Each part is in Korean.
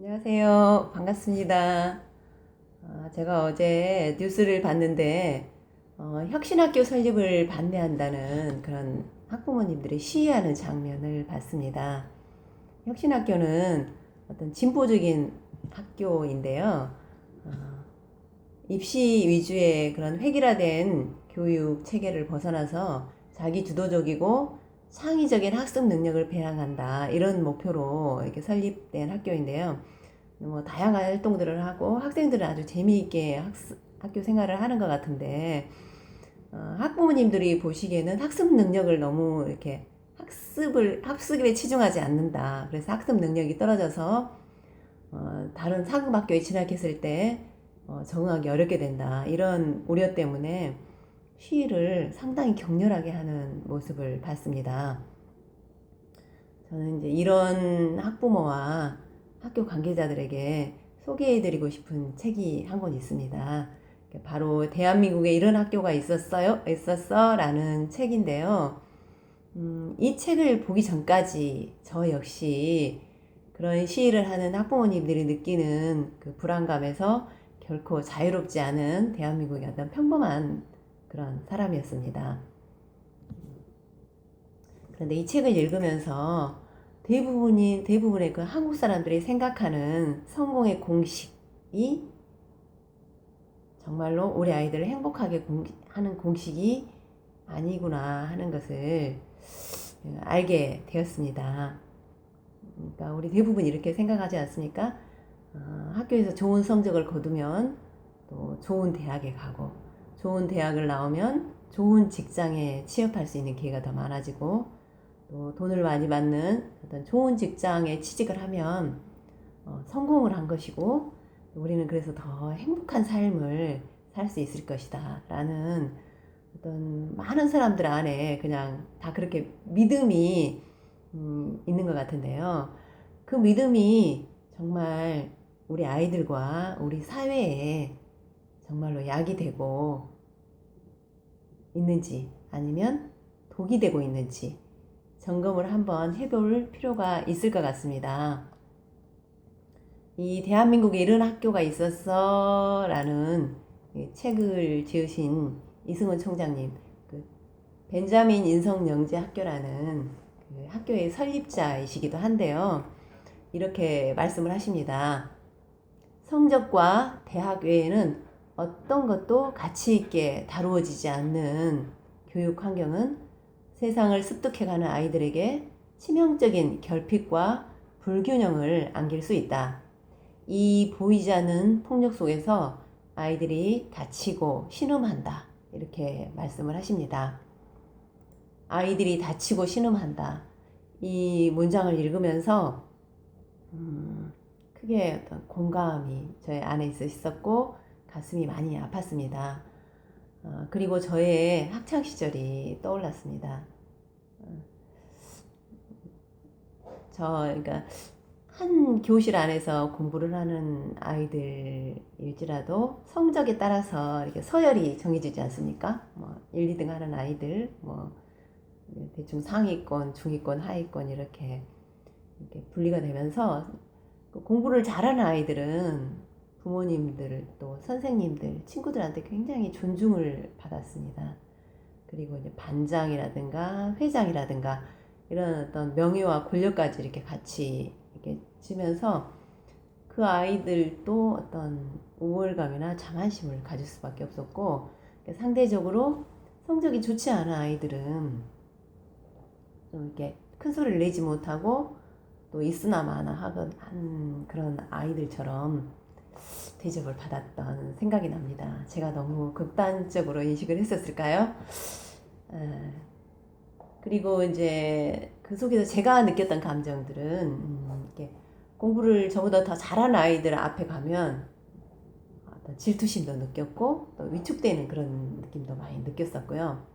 안녕하세요. 반갑습니다. 제가 어제 뉴스를 봤는데, 혁신학교 설립을 반대한다는 그런 학부모님들이 시위하는 장면을 봤습니다. 혁신학교는 어떤 진보적인 학교인데요. 어, 입시 위주의 그런 획일화된 교육 체계를 벗어나서 자기 주도적이고 창의적인 학습 능력을培養한다. 이런 목표로 이렇게 설립된 학교인데요. 뭐 다양한 활동들을 하고 학생들은 아주 재미있게 학교 생활을 하는 것 같은데, 학부모님들이 보시기에는 학습 능력을 너무 이렇게 학습에 치중하지 않는다. 그래서 학습 능력이 떨어져서 다른 상급 학교에 진학했을 때 적응하기 어렵게 된다. 이런 우려 때문에 시위를 상당히 격렬하게 하는 모습을 봤습니다. 저는 이제 이런 학부모와 학교 관계자들에게 소개해드리고 싶은 책이 한 권 있습니다. 바로 대한민국에 이런 학교가 있었어? 라는 책인데요. 이 책을 보기 전까지 저 역시 그런 시위를 하는 학부모님들이 느끼는 그 불안감에서 결코 자유롭지 않은 대한민국의 어떤 평범한 그런 사람이었습니다. 그런데 이 책을 읽으면서 대부분의 그 한국 사람들이 생각하는 성공의 공식이 정말로 우리 아이들을 행복하게 하는 공식이 아니구나 하는 것을 알게 되었습니다. 그러니까 우리 대부분 이렇게 생각하지 않습니까? 학교에서 좋은 성적을 거두면 또 좋은 대학에 가고, 좋은 대학을 나오면 좋은 직장에 취업할 수 있는 기회가 더 많아지고, 또 돈을 많이 받는 어떤 좋은 직장에 취직을 하면 성공을 한 것이고, 우리는 그래서 더 행복한 삶을 살 수 있을 것이다 라는 어떤 많은 사람들 안에 그냥 다 그렇게 믿음이 있는 것 같은데요. 그 믿음이 정말 우리 아이들과 우리 사회에 정말로 약이 되고 있는지 아니면 독이 되고 있는지 점검을 한번 해볼 필요가 있을 것 같습니다. 이 대한민국에 이런 학교가 있었어 라는 책을 지으신 이승훈 총장님, 그 벤자민 인성영재학교라는 그 학교의 설립자이시기도 한데요. 이렇게 말씀을 하십니다. 성적과 대학 외에는 어떤 것도 가치 있게 다루어지지 않는 교육 환경은 세상을 습득해가는 아이들에게 치명적인 결핍과 불균형을 안길 수 있다. 이 보이지 않는 폭력 속에서 아이들이 다치고 신음한다. 이렇게 말씀을 하십니다. 아이들이 다치고 신음한다. 이 문장을 읽으면서 크게 어떤 공감이 저의 안에 있었고 가슴이 많이 아팠습니다. 그리고 저의 학창 시절이 떠올랐습니다. 그러니까 한 교실 안에서 공부를 하는 아이들일지라도 성적에 따라서 이렇게 서열이 정해지지 않습니까? 뭐 1, 2등 하는 아이들, 뭐 대충 상위권, 중위권, 하위권 이렇게 분리가 되면서 공부를 잘하는 아이들은 부모님들 또 선생님들, 친구들한테 굉장히 존중을 받았습니다. 그리고 이제 반장이라든가 회장이라든가 이런 어떤 명예와 권력까지 이렇게 같이 이렇게 지면서 그 아이들도 어떤 우월감이나 자만심을 가질 수밖에 없었고, 상대적으로 성적이 좋지 않은 아이들은 좀 이렇게 큰 소리를 내지 못하고 또 있으나 마나 한 그런 아이들처럼 대접을 받았던 생각이 납니다. 제가 너무 극단적으로 인식을 했었을까요? 그리고 이제 그 속에서 제가 느꼈던 감정들은 이렇게 공부를 저보다 더 잘하는 아이들 앞에 가면 어떤 질투심도 느꼈고 또 위축되는 그런 느낌도 많이 느꼈었고요.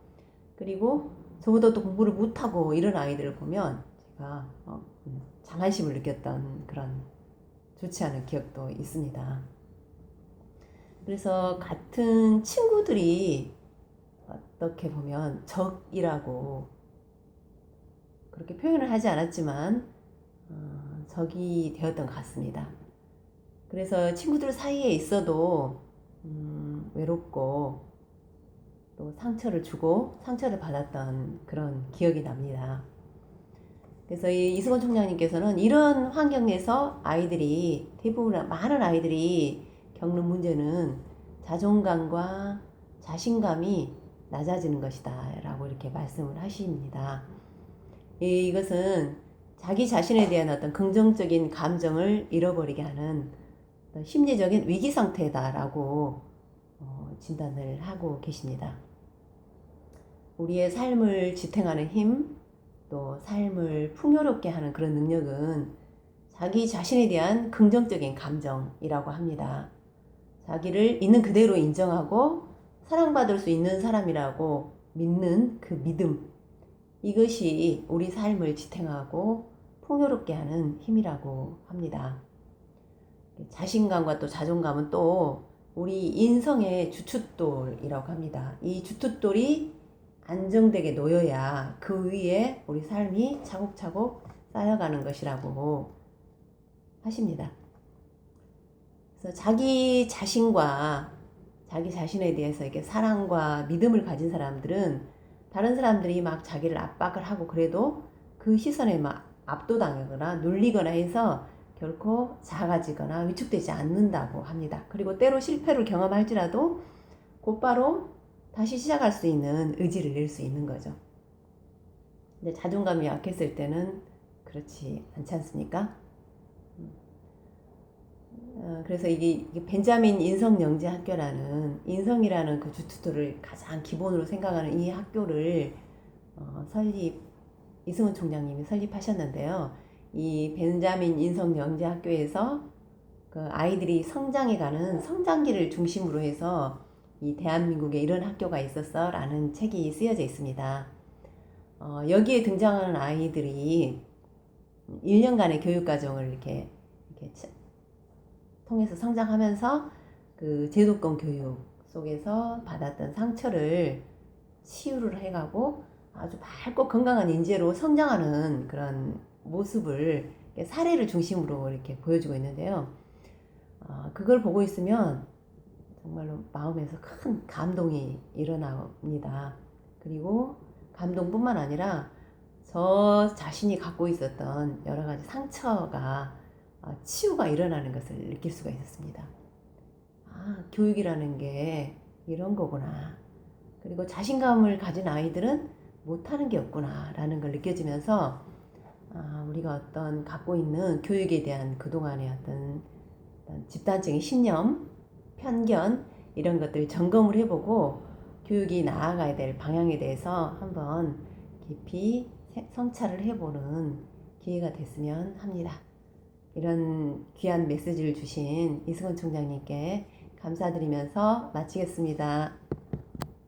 그리고 저보다 또 공부를 못하고 이런 아이들을 보면 제가 자만심을 느꼈던 그런 좋지 않은 기억도 있습니다. 그래서 같은 친구들이 어떻게 보면 적이라고 그렇게 표현을 하지 않았지만 적이 되었던 것 같습니다. 그래서 친구들 사이에 있어도 외롭고 또 상처를 주고 상처를 받았던 그런 기억이 납니다. 그래서 이 이승원 총장님께서는 이런 환경 내에서 아이들이 대부분 많은 아이들이 겪는 문제는 자존감과 자신감이 낮아지는 것이다 라고 이렇게 말씀을 하십니다. 이것은 자기 자신에 대한 어떤 긍정적인 감정을 잃어버리게 하는 심리적인 위기 상태다라고 진단을 하고 계십니다. 우리의 삶을 지탱하는 힘, 또 삶을 풍요롭게 하는 그런 능력은 자기 자신에 대한 긍정적인 감정이라고 합니다. 자기를 있는 그대로 인정하고 사랑받을 수 있는 사람이라고 믿는 그 믿음, 이것이 우리 삶을 지탱하고 풍요롭게 하는 힘이라고 합니다. 자신감과 또 자존감은 또 우리 인성의 주춧돌이라고 합니다. 이 주춧돌이 안정되게 놓여야 그 위에 우리 삶이 차곡차곡 쌓여가는 것이라고 하십니다. 그래서 자기 자신과 자기 자신에 대해서 이렇게 사랑과 믿음을 가진 사람들은 다른 사람들이 막 자기를 압박을 하고 그래도 그 시선에 막 압도당하거나 눌리거나 해서 결코 작아지거나 위축되지 않는다고 합니다. 그리고 때로 실패를 경험할지라도 곧바로 다시 시작할 수 있는 의지를 낼 수 있는 거죠. 근데 자존감이 약했을 때는 그렇지 않지 않습니까? 그래서 이게 벤자민 인성영재학교라는 인성이라는 그 주춧돌을 가장 기본으로 생각하는 이 학교를 이승훈 총장님이 설립하셨는데요. 이 벤자민 인성영재학교에서 그 아이들이 성장해가는 성장기를 중심으로 해서 이 대한민국에 이런 학교가 있었어 라는 책이 쓰여져 있습니다. 여기에 등장하는 아이들이 1년간의 교육과정을 이렇게 통해서 성장하면서 그 제도권 교육 속에서 받았던 상처를 치유를 해가고 아주 밝고 건강한 인재로 성장하는 그런 모습을 사례를 중심으로 이렇게 보여주고 있는데요. 그걸 보고 있으면 정말로 마음에서 큰 감동이 일어납니다. 그리고 감동뿐만 아니라 저 자신이 갖고 있었던 여러 가지 상처가 치유가 일어나는 것을 느낄 수가 있었습니다. 교육이라는 게 이런 거구나. 그리고 자신감을 가진 아이들은 못하는 게 없구나 라는 걸 느껴지면서 우리가 어떤 갖고 있는 교육에 대한 그동안의 어떤 집단적인 신념, 편견 이런 것들 점검을 해보고 교육이 나아가야 될 방향에 대해서 한번 깊이 성찰을 해보는 기회가 됐으면 합니다. 이런 귀한 메시지를 주신 이승훈 총장님께 감사드리면서 마치겠습니다.